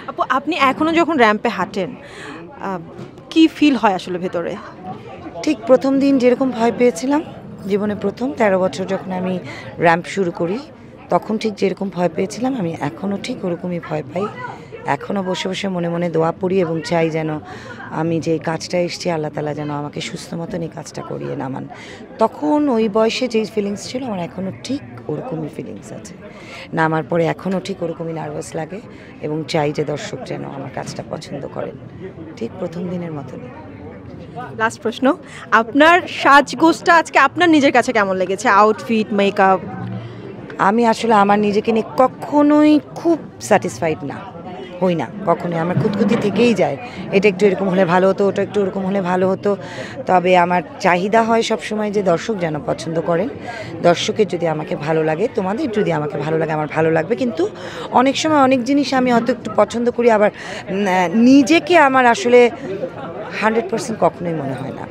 আপু আপনি এখনো যখন র্যাম্পে হাঁটেন কি ফিল হয় আসলে ভেতরে? ঠিক প্রথম দিন যেরকম ভয় পেয়েছিলাম, জীবনে প্রথম ১৩ বছর যখন আমি র্যাম্প শুরু করি, তখন ঠিক যেরকম ভয় পেয়েছিলাম আমি এখনও ঠিক ওরকমই ভয় পাই। এখনও বসে বসে মনে মনে দোয়া পড়ি এবং চাই যেন আমি যে কাজটা এসেছি আল্লাহ তাআলা যেন আমাকে সুস্থ মতন এই কাজটা করিয়ে নামান। তখন ওই বয়সে যেই ফিলিংস ছিল আমার এখনও ঠিক ওরকমই ফিলিংস আছে। নামার পরে এখনও ঠিক ওরকমই নার্ভাস লাগে এবং চাই যে দর্শক যেন আমার কাজটা পছন্দ করেন, ঠিক প্রথম দিনের মতনই। লাস্ট প্রশ্ন, আপনার সাজগোজটা আজকে আপনার নিজের কাছে কেমন লেগেছে? Outfit, makeup? আমি আসলে আমার নিজেকে নিয়ে কখনোই খুব স্যাটিসফাইড না, হই না কখনোই। আমার খুঁতখুঁতি থেকেই যায়, এটা একটু এরকম হলে ভালো হতো, ওটা একটু ওরকম হলে ভালো হতো। তবে আমার চাহিদা হয় সবসময় যে দর্শক যেন পছন্দ করেন। দর্শকের যদি আমাকে ভালো লাগে, তোমাদের যদি আমাকে ভালো লাগে, আমার ভালো লাগবে। কিন্তু অনেক সময় অনেক জিনিস আমি হয়তো একটু পছন্দ করি, আবার নিজেকে আমার আসলে 100% কখনোই মনে হয় না।